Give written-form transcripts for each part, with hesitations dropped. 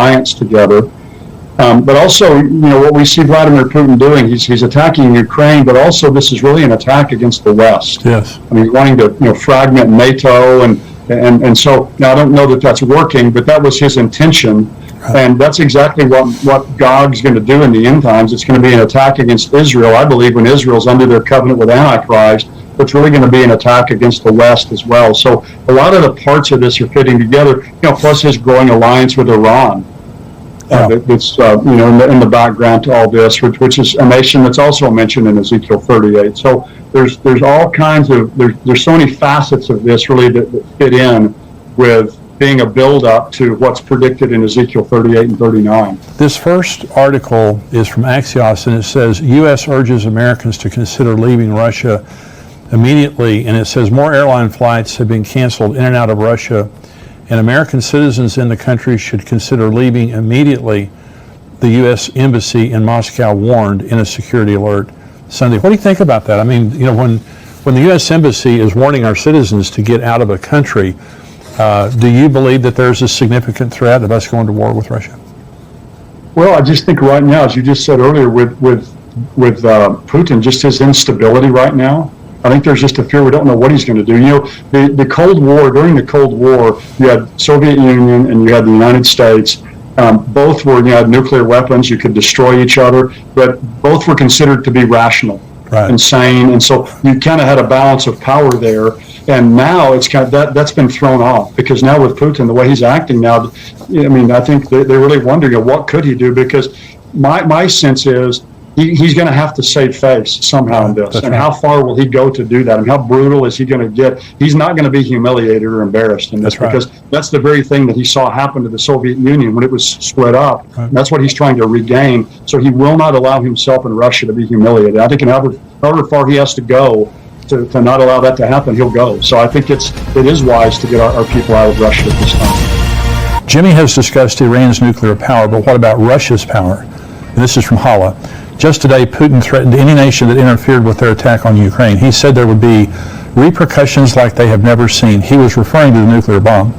alliance together. But also, what we see Vladimir Putin doing, he's attacking Ukraine, but also this is really an attack against the West. Yes. I mean, wanting to fragment NATO, and so now I don't know that that's working, but that was his intention, and that's exactly what Gog's going to do in the end times. It's going to be an attack against Israel. I believe when Israel's under their covenant with Antichrist, it's really going to be an attack against the West as well. So a lot of the parts of this are fitting together. Plus his growing alliance with Iran. That's in the background to all this, which is a nation that's also mentioned in Ezekiel 38. So there's all kinds of there's so many facets of this really that fit in with being a build-up to what's predicted in Ezekiel 38 and 39. This first article is from Axios, and it says U.S. urges Americans to consider leaving Russia immediately, and it says more airline flights have been canceled in and out of Russia, and American citizens in the country should consider leaving immediately, the U.S. Embassy in Moscow warned in a security alert Sunday. What do you think about that? I mean, when the U.S. Embassy is warning our citizens to get out of a country, do you believe that there's a significant threat of us going to war with Russia? Well, I just think right now, as you just said earlier, with Putin, just his instability right now, I think there's just a fear we don't know what he's going to do. The Cold War, during the Cold War, you had Soviet Union and you had the United States. Both were, you had nuclear weapons, you could destroy each other, but both were considered to be rational, and sane. And so you kind of had a balance of power there. And now it's kind of that's been thrown off, because now with Putin, the way he's acting now, I mean, I think they're really wondering what could he do, because my sense is he's going to have to save face somehow in this. And how far will he go to do that? And how brutal is he going to get? He's not going to be humiliated or embarrassed in this, because that's the very thing that he saw happen to the Soviet Union when it was split up. That's what he's trying to regain. So he will not allow himself and Russia to be humiliated. I think however far he has to go to not allow that to happen, he'll go. So I think it is wise to get our people out of Russia at this time. Jimmy has discussed Iran's nuclear power, but what about Russia's power? And this is from Hala. Just today, Putin threatened any nation that interfered with their attack on Ukraine. He said there would be repercussions like they have never seen. He was referring to the nuclear bomb.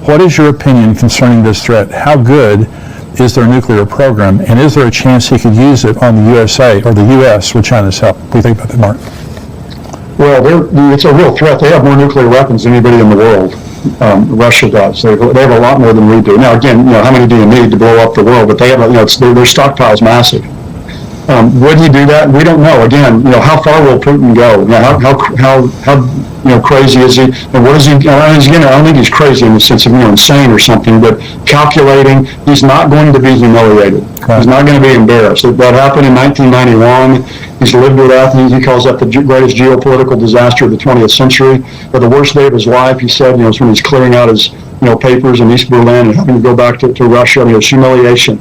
What is your opinion concerning this threat? How good is their nuclear program? And is there a chance he could use it on the USA or the U.S. with China's help? What do you think about that, Mark? Well, it's a real threat. They have more nuclear weapons than anybody in the world. Russia does. They have a lot more than we do. Now, again, how many do you need to blow up the world? But they have, their stockpile's massive. Would he do that? We don't know. Again, how far will Putin go? How crazy is he? And what is he? I don't think he's crazy in the sense of insane or something. But calculating, he's not going to be humiliated. He's not going to be embarrassed. That happened in 1991. He's lived with that. He calls that the greatest geopolitical disaster of the 20th century. But the worst day of his life, he said, is when he's clearing out his papers in East Berlin and having to go back to Russia. It was humiliation.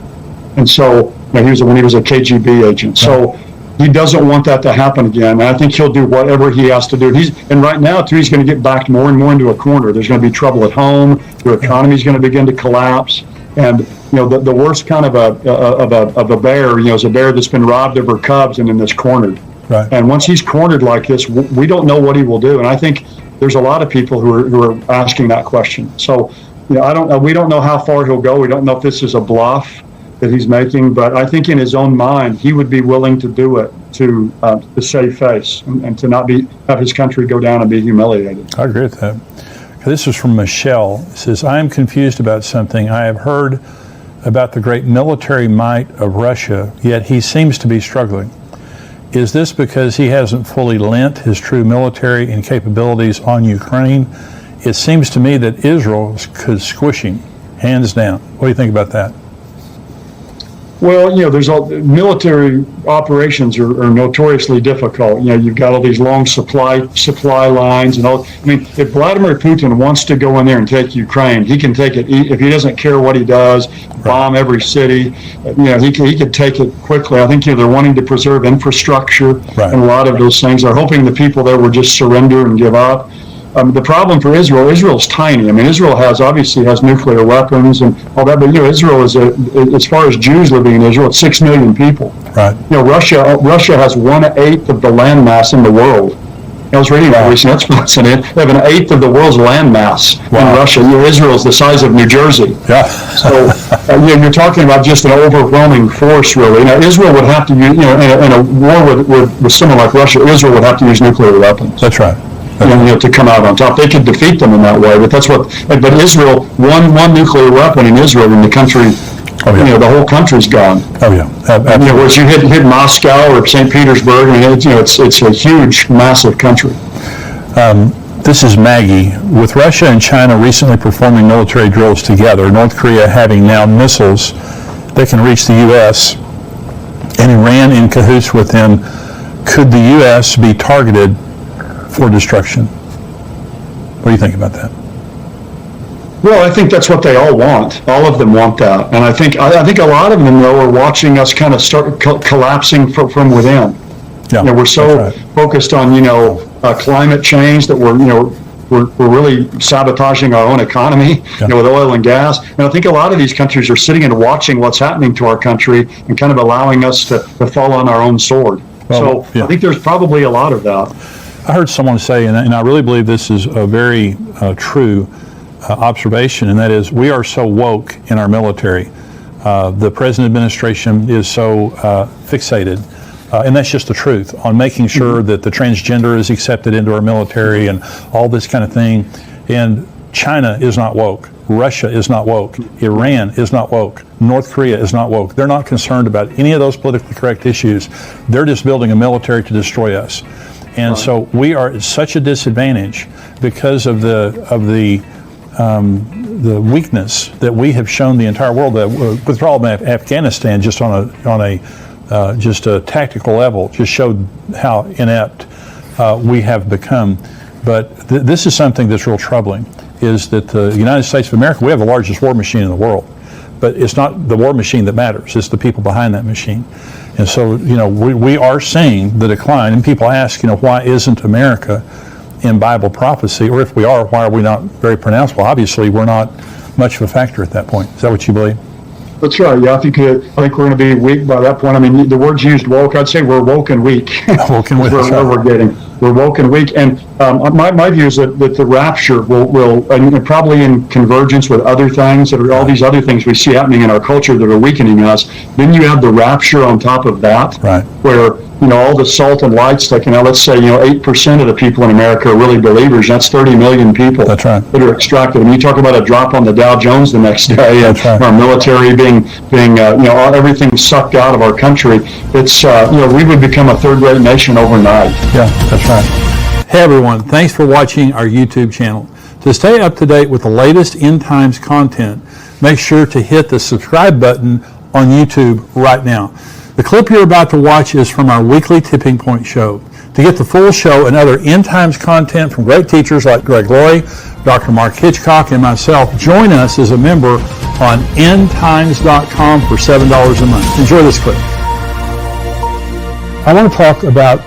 And so when he was a KGB agent. So he doesn't want that to happen again. And I think he'll do whatever he has to do. And right now, too, he's going to get backed more and more into a corner. There's going to be trouble at home. The economy is going to begin to collapse. And the worst kind of a bear, is a bear that's been robbed of her cubs and then is cornered. Right. And once he's cornered like this, we don't know what he will do. And I think there's a lot of people who are asking that question. So we don't know how far he'll go. We don't know if this is a bluff that he's making, but I think in his own mind he would be willing to do it to save face and to not have his country go down and be humiliated. I agree with that. This is from Michelle. It says, I am confused about something. I have heard about the great military might of Russia, yet he seems to be struggling. Is this because he hasn't fully lent his true military and capabilities on Ukraine? It seems to me that Israel could squish him, hands down. What do you think about that? Well, there's military operations are notoriously difficult. You've got all these long supply lines and all. I mean, if Vladimir Putin wants to go in there and take Ukraine, he can take it. If he doesn't care what he does, bomb every city, he could take it quickly. I think they're wanting to preserve infrastructure and a lot of those things. They're hoping the people there will just surrender and give up. The problem for Israel's tiny. I mean, Israel obviously has nuclear weapons and all that, but Israel is as far as Jews living in Israel, it's 6 million people. Right. Russia has 1/8 of the landmass in the world. I was reading that recently. That's fascinating. They have an eighth of the world's land mass in Russia. Israel's the size of New Jersey. Yeah. So you're talking about just an overwhelming force, really. Now, Israel would have to use, in a war with someone like Russia, Israel would have to use nuclear weapons. That's right. To come out on top. They could defeat them in that way, but but Israel, one nuclear weapon in Israel, and the country, the whole country's gone. Oh yeah. Whereas you hit Moscow or St. Petersburg, and it's a huge, massive country. This is Maggie. With Russia and China recently performing military drills together, North Korea having now missiles that can reach the U.S., and Iran in cahoots with them, could the U.S. be targeted for destruction? What do you think about that? Well, I think that's what they all want. All of them want that, and I think a lot of them, though, are watching us kind of start collapsing from within. Yeah, we're so focused on climate change that we're really sabotaging our own economy, with oil and gas. And I think a lot of these countries are sitting and watching what's happening to our country and kind of allowing us to fall on our own sword. I think there's probably a lot of that. I heard someone say, and I really believe this is a very true observation, and that is we are so woke in our military. The present administration is so fixated, and that's just the truth, on making sure that the transgender is accepted into our military and all this kind of thing. And China is not woke. Russia is not woke. Iran is not woke. North Korea is not woke. They're not concerned about any of those politically correct issues. They're just building a military to destroy us. And so we are at such a disadvantage because of the weakness that we have shown the entire world. The withdrawal of Afghanistan, just on a tactical level, just showed how inept we have become. But this is something that's real troubling, is that the United States of America, we have the largest war machine in the world, but it's not the war machine that matters, it's the people behind that machine. And so, we are seeing the decline, and people ask, why isn't America in Bible prophecy? Or if we are, why are we not very pronounced? Well, obviously, we're not much of a factor at that point. Is that what you believe? That's right. Yeah, I think we're going to be weak by that point. I mean, the word's used woke. I'd say we're woke and weak. Woke and weak. We're woke and weak. And my view is that the rapture will and probably in convergence with other things that are all these other things we see happening in our culture that are weakening us. Then you have the rapture on top of that, right? Where all the salt and light stuff. Let's say 8% of the people in America are really believers. That's 30 million people. That's right. That are extracted. And you talk about a drop on the Dow Jones the next day, and right. Our military being everything sucked out of our country. It's we would become a third-rate nation overnight. Yeah, that's right. Hey everyone, thanks for watching our YouTube channel. To stay up to date with the latest end times content, make sure to hit the subscribe button on YouTube right now. The clip you're about to watch is from our weekly Tipping Point show. To get the full show and other end times content from great teachers like Greg Laurie, Dr. Mark Hitchcock, and myself, join us as a member on endtimes.com for $7 a month. Enjoy this clip. I want to talk about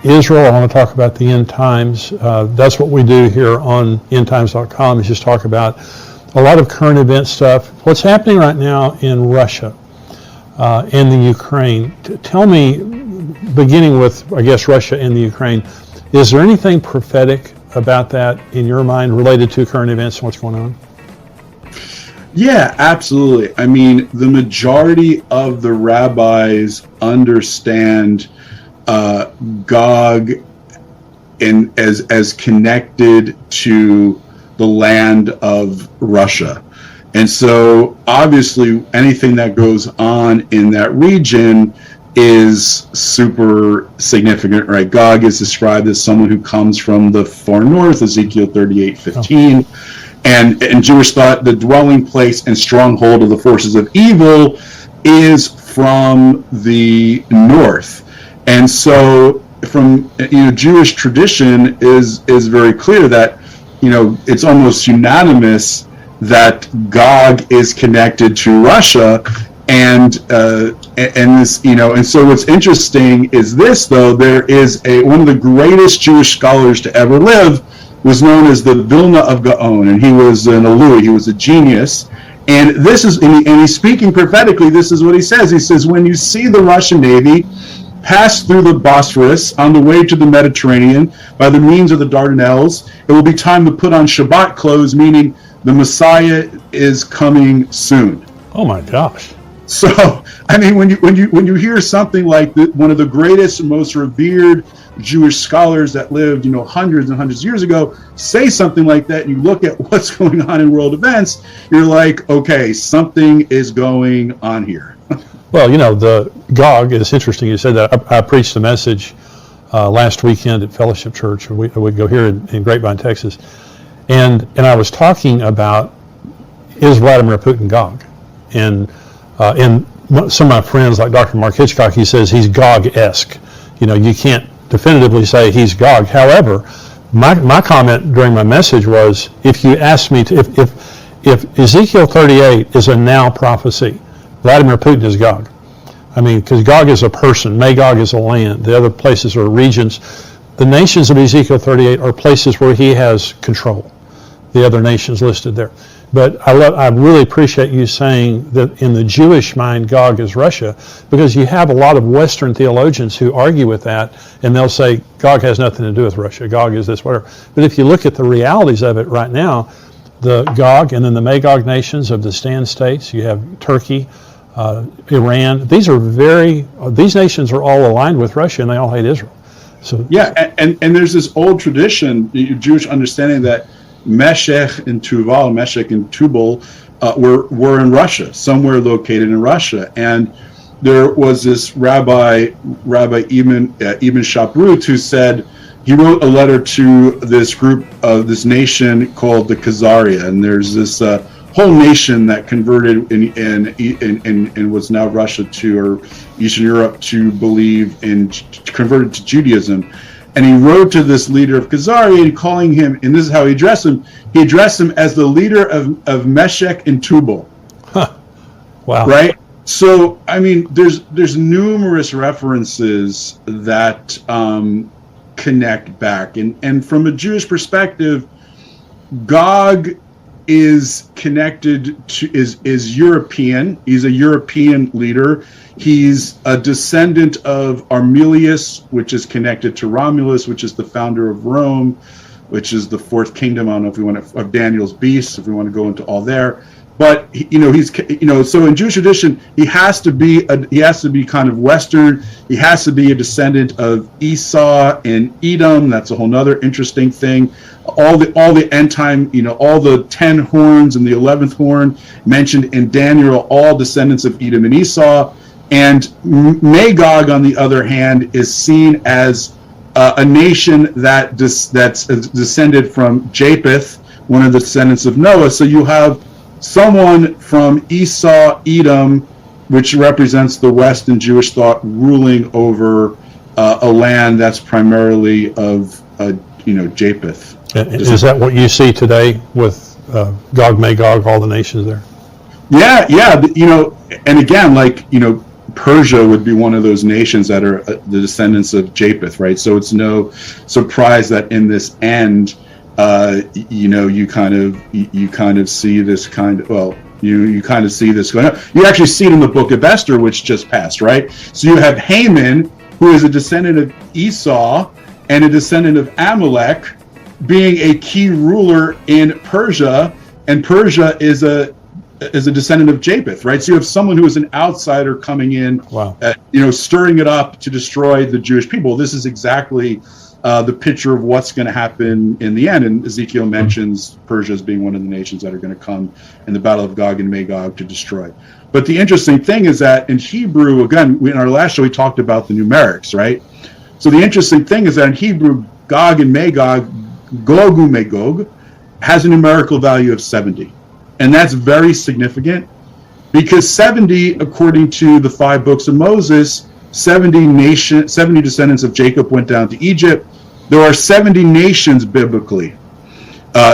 Israel. I want to talk about the end times. That's what we do here on endtimes.com, is just talk about a lot of current event stuff. What's happening right now in Russia and the Ukraine. Tell me, beginning with, I guess, Russia and the Ukraine, is there anything prophetic about that in your mind related to current events and what's going on? Yeah, absolutely. I mean, the majority of the rabbis understand Gog as connected to the land of Russia. And so obviously anything that goes on in that region is super significant, right? Gog is described as someone who comes from the far north, Ezekiel 38:15. Oh. And in Jewish thought, the dwelling place and stronghold of the forces of evil is from the north. And so from Jewish tradition is very clear that it's almost unanimous that Gog is connected to Russia, and this and so what's interesting is this, though. There is one of the greatest Jewish scholars to ever live was known as the Vilna of Gaon, and he was an Alui, he was a genius. And this is, and he's speaking prophetically. This is what he says. He says, when you see the Russian Navy pass through the Bosphorus on the way to the Mediterranean by the means of the Dardanelles. It will be time to put on Shabbat clothes, meaning the Messiah is coming soon. Oh my gosh. So, I mean, when you hear something like one of the greatest and most revered Jewish scholars that lived, hundreds and hundreds of years ago, say something like that, and you look at what's going on in world events, you're like, okay, something is going on here. Well, the Gog, it's interesting you said that. I preached a message last weekend at Fellowship Church. We go here in Grapevine, Texas. And I was talking about, is Vladimir Putin Gog? And some of my friends, like Dr. Mark Hitchcock, he says he's Gog-esque. You can't definitively say he's Gog. However, my comment during my message was, if you ask me to, if Ezekiel 38 is a now prophecy, Vladimir Putin is Gog. I mean, because Gog is a person, Magog is a land, the other places are regions. The nations of Ezekiel 38 are places where he has control, the other nations listed there. But I really appreciate you saying that in the Jewish mind, Gog is Russia, because you have a lot of Western theologians who argue with that, and they'll say Gog has nothing to do with Russia, Gog is this, whatever. But if you look at the realities of it right now, the Gog and then the Magog nations of the Stan states, you have Turkey, Iran, these nations are all aligned with Russia, and they all hate Israel. So yeah, and there's this old tradition, Jewish understanding that Meshech and Tubal were in Russia, somewhere located in Russia. And there was this Rabbi Ibn Shaprut, who said, he wrote a letter to this group of this nation called the Khazaria. And there's this whole nation that converted in what's now Russia or Eastern Europe to believe converted to Judaism. And he wrote to this leader of Khazaria, calling him, and this is how he addressed him. He addressed him as the leader of Meshech and Tubal. Huh. Wow. Right? So, I mean, there's numerous references that connect back. And from a Jewish perspective, Gog is connected to, is European. He's a European leader. He's a descendant of Armilius, which is connected to Romulus, which is the founder of Rome, which is the fourth kingdom. I don't know if we want to, of Daniel's beasts, if we want to go into all there. But he's so in Jewish tradition, he has to be kind of Western. He has to be a descendant of Esau and Edom. That's a whole other interesting thing. All the end time, all the 10 horns and the 11th horn mentioned in Daniel, all descendants of Edom and Esau. And Magog, on the other hand, is seen as a nation that's descended from Japheth, one of the descendants of Noah. So you have someone from Esau, Edom, which represents the West in Jewish thought, ruling over a land that's primarily of Japheth. Is that what you see today with Gog, Magog, all the nations there? Yeah. And again, Persia would be one of those nations that are the descendants of Japheth, right? So it's no surprise that in this end, you kind of see this kind of, you kind of see this going on. You actually see it in the book of Esther, which just passed, right? So you have Haman, who is a descendant of Esau and a descendant of Amalek, being a key ruler in Persia, and Persia is a descendant of Japheth, right? So you have someone who is an outsider coming in, wow. Stirring it up to destroy the Jewish people. This is exactly the picture of what's going to happen in the end. And Ezekiel mentions Persia as being one of the nations that are going to come in the battle of Gog and Magog to destroy. But the interesting thing is that in Hebrew, again, in our last show, we talked about the numerics, right? So the interesting thing is that in Hebrew, Gog and Magog, Gogu Magog, has a numerical value of 70. And that's very significant because 70, according to the 5 books of Moses, 70 descendants of Jacob went down to Egypt. There are 70 nations biblically.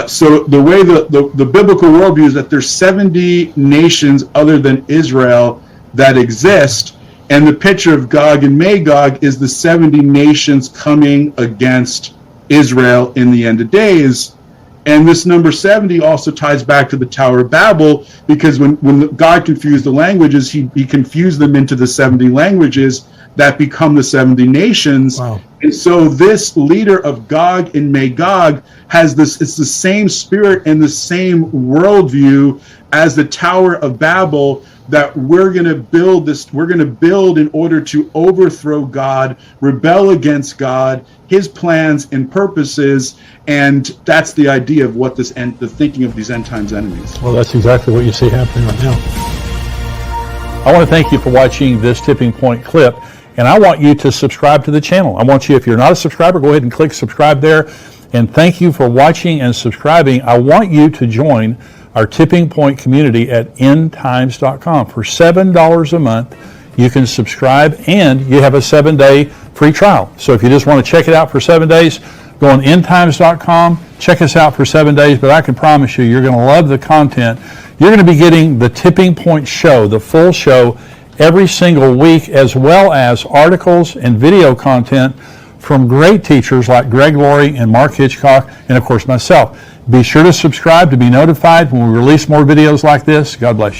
So the way the biblical worldview is that there's 70 nations other than Israel that exist. And the picture of Gog and Magog is the 70 nations coming against Israel in the end of days. And this number 70 also ties back to the Tower of Babel, because when God confused the languages, he confused them into the 70 languages that become the 70 nations. Wow. And so this leader of Gog and Magog has this, it's the same spirit and the same worldview as the Tower of Babel, that we're going to build in order to overthrow God, rebel against God, his plans and purposes. And that's the idea of what the thinking of these end times enemies. Well, that's exactly what you see happening right now. I want to thank you for watching this Tipping Point clip, and I want you to subscribe to the channel. I want you, if you're not a subscriber, go ahead and click subscribe there. And thank you for watching and subscribing. I want you to join our Tipping Point community at endtimes.com. For $7 a month, you can subscribe, and you have a 7-day free trial. So if you just want to check it out for 7 days, go on endtimes.com, check us out for 7 days, but I can promise you, you're going to love the content. You're going to be getting the Tipping Point show, the full show, every single week, as well as articles and video content from great teachers like Greg Laurie and Mark Hitchcock, and of course myself. Be sure to subscribe to be notified when we release more videos like this. God bless you.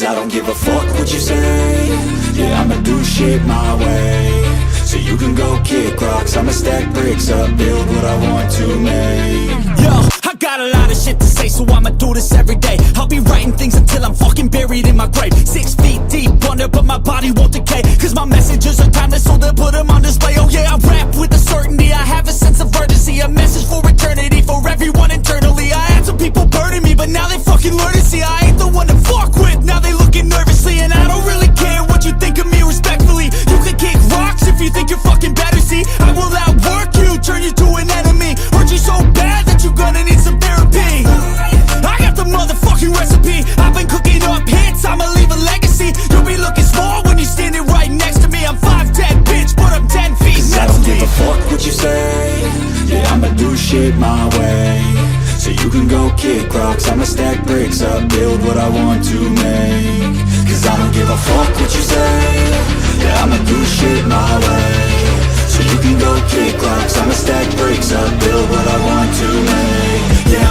Cause I don't give a fuck what you say. Yeah, I'ma do shit my way. So you can go kick rocks, I'ma stack bricks up, build what I want to make. Yo, I got a lot of shit to say, so I'ma do this every day. I'll be writing things until I'm fucking buried in my grave. 6 feet deep under, but my body won't decay. Cause my messages are timeless, so they'll put them on display. Oh yeah, I rap with a certainty, I have a sense of urgency. A message for eternity, for everyone internally. I had some people burning me, but now they fucking learn to see I ain't the one to fuck with, now they looking nervously. And I don't really care what you think of me respectfully. You can kick rocks if you think you're fucking kick rocks, I'ma stack bricks up, build what I want to make. Cause I don't give a fuck what you say, yeah, I'ma do shit my way. So you can go kick rocks, I'ma stack bricks up, build what I want to make. Yeah,